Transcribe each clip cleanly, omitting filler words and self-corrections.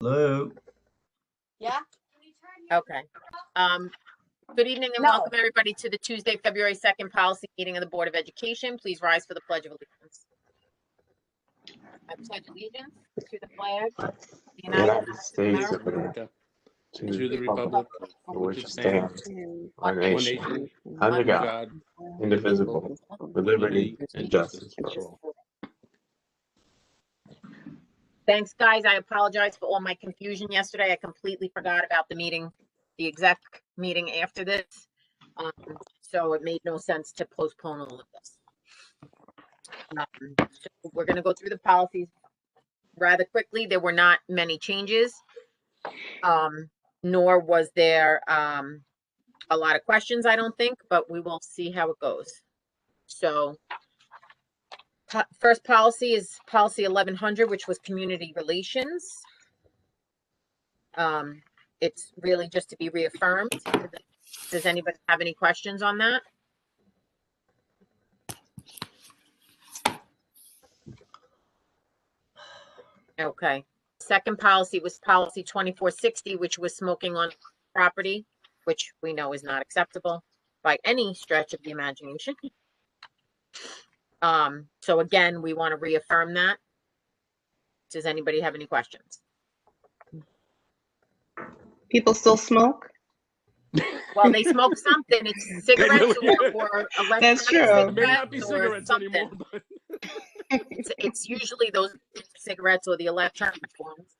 Hello. Yeah. Okay. Good evening and welcome everybody to the Tuesday, February 2nd policy meeting of the Board of Education. Please rise for the Pledge of Allegiance. I pledge allegiance to the flag of the United States of America, to the republic for which it stands, one nation, under God, indivisible, with liberty and justice for all. Thanks, guys. I apologize for all my confusion yesterday. I completely forgot about the meeting, the exec meeting after this. So it made no sense to postpone all of this. So we're going to go through the policies rather quickly. There were not many changes, nor was there a lot of questions, I don't think, but we will see how it goes. So first policy is policy 1100, which was community relations. It's really just to be reaffirmed. Does anybody have any questions on that? Okay. Second policy was policy 2460, which was smoking on property, which we know is not acceptable by any stretch of the imagination. So again, we want to reaffirm that. Does anybody have any questions? People still smoke? Well, they smoke something. It's cigarettes or electronic That's true. cigarettes, May not be or cigarettes something. anymore, but It's usually those cigarettes or the electronic ones.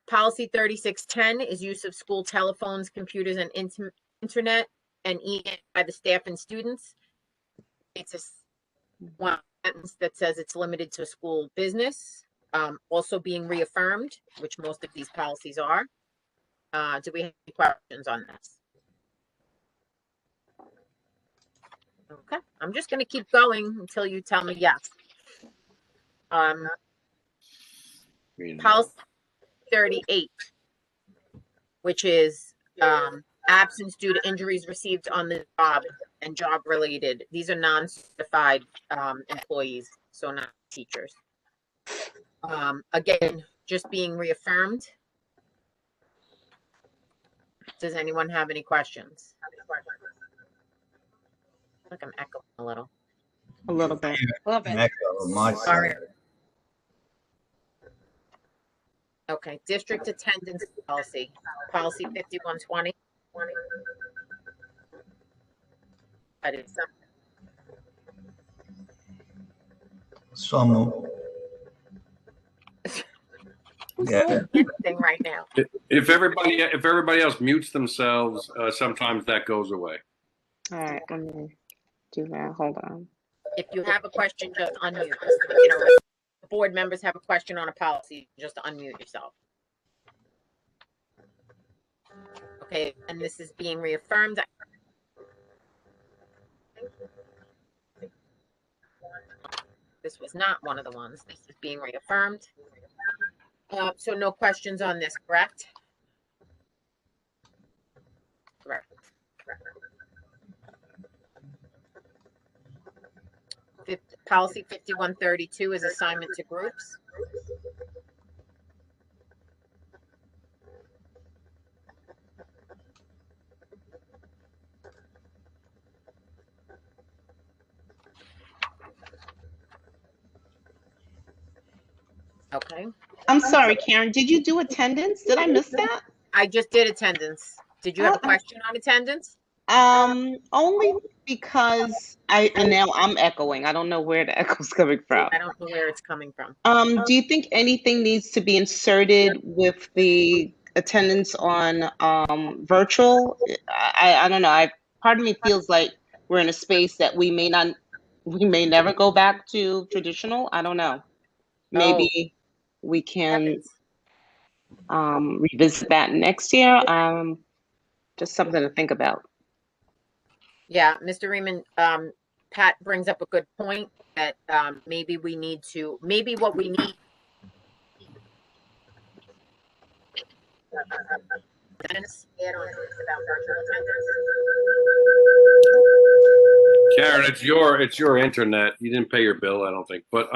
Policy 3610 is use of school telephones, computers, and internet and email by the staff and students. It's one sentence that says it's limited to school business. Also being reaffirmed, which most of these policies are. Do we have any questions on this? Okay, I'm just going to keep going until you tell me yes. Policy 38, which is absence due to injuries received on the job and job related. These are non-certified employees, so not teachers. Again, just being reaffirmed. Does anyone have any questions? I think I'm echoing a little. A little bit. A little bit. Echo on my side. Okay, district attendance policy, policy 5120. I did something. Some. Yeah. Thing right now. If everybody else mutes themselves, sometimes that goes away. All right, let me do that. Hold on. If you have a question, just unmute. You know, if board members have a question on a policy, just unmute yourself. Okay, and this is being reaffirmed. This was not one of the ones. This is being reaffirmed. So no questions on this, correct? Correct. Policy 5132 is assignment to groups. Okay. I'm sorry, Karen. Did you do attendance? Did I miss that? I just did attendance. Did you have a question on attendance? Only because and now I'm echoing. I don't know where the echo's coming from. I don't know where it's coming from. Do you think anything needs to be inserted with the attendance on virtual? I don't know. Part of me feels like we're in a space that we may never go back to traditional. I don't know. Maybe we can revisit that next year. Just something to think about. Yeah, Mr. Riemann, Pat brings up a good point that maybe what we need. Karen, it's your internet. You didn't pay your bill, I don't think. But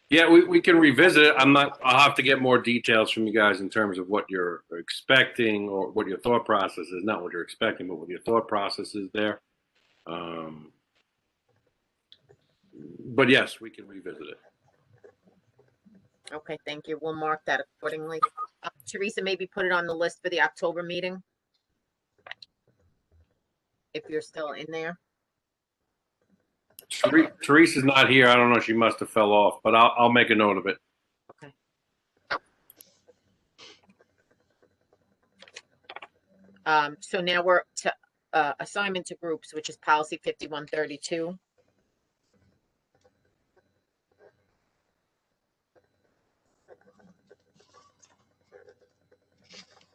Yeah, we can revisit it. I'll have to get more details from you guys in terms of what you're expecting or what your thought process is. Not what you're expecting, but what your thought process is there. But yes, we can revisit it. Okay, thank you. We'll mark that accordingly. Teresa, maybe put it on the list for the October meeting. If you're still in there. Teresa's not here. I don't know. She must have fell off, but I'll make a note of it. Okay. So now we're to assignment to groups, which is policy 5132.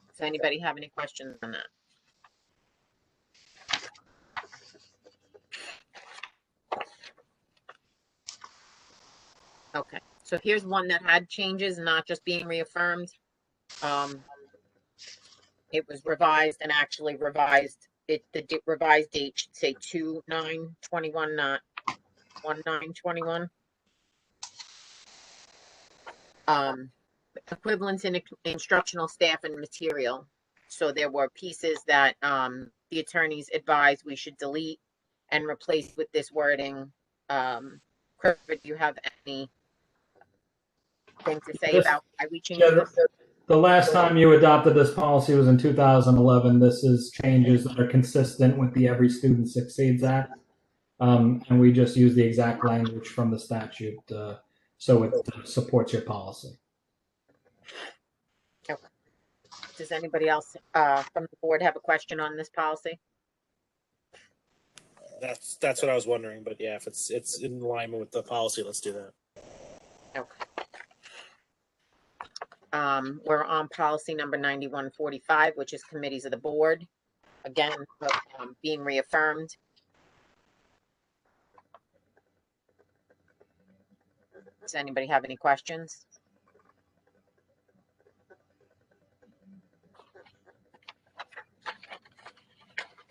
Does anybody have any questions on that? Okay, so here's one that had changes, not just being reaffirmed. It was revised and actually revised. The revised date should say 2/9/21, not 1/9/21. Equivalence in instructional staff and material. So there were pieces that the attorneys advised we should delete and replace with this wording. Chris, do you have anything to say about why we changed this? The last time you adopted this policy was in 2011. This is changes that are consistent with the Every Student Succeeds Act. And we just use the exact language from the statute. So it supports your policy. Okay. Does anybody else from the board have a question on this policy? That's what I was wondering, but yeah, if it's in alignment with the policy, let's do that. Okay. We're on policy number 9145, which is committees of the board. Again, being reaffirmed. Does anybody have any questions?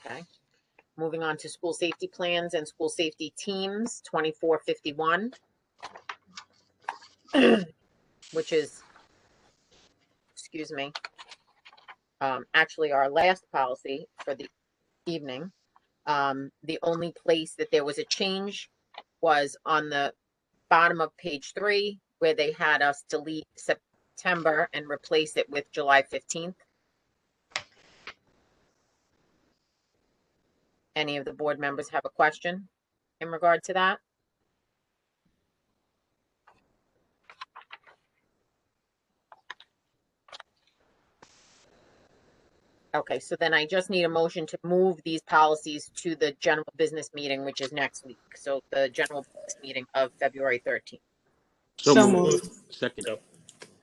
Okay. Moving on to school safety plans and school safety teams, 2451, which is, excuse me, actually our last policy for the evening. The only place that there was a change was on the bottom of page 3, where they had us delete September and replace it with July 15th. Any of the board members have a question in regard to that? Okay, so then I just need a motion to move these policies to the general business meeting, which is next week. So the general business meeting of February 13th. So moved. Second.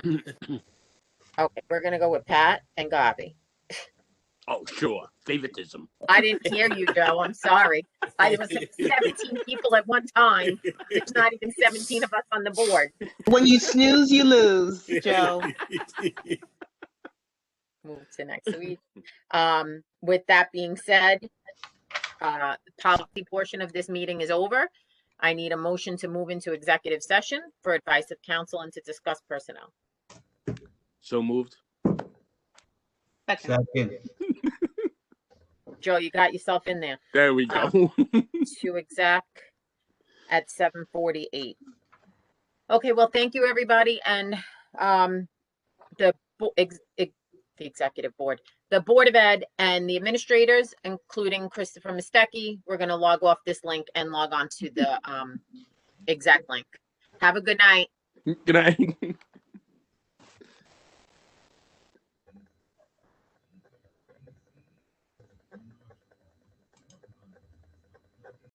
Okay, we're gonna go with Pat and Gabi. Oh, sure. Favoritism. I didn't hear you, Joe. I'm sorry. There was 17 people at one time. There's not even 17 of us on the board. When you snooze, you lose, Joe. Move to next week. With that being said, the policy portion of this meeting is over. I need a motion to move into executive session for advice of counsel and to discuss personnel. So moved. Second. Second. Joe, you got yourself in there. There we go. To exec at 7:48. Okay, well, thank you, everybody. And the executive board, the Board of Ed and the administrators, including Christopher Mistecki, we're going to log off this link and log on to the exec link. Have a good night. Good night.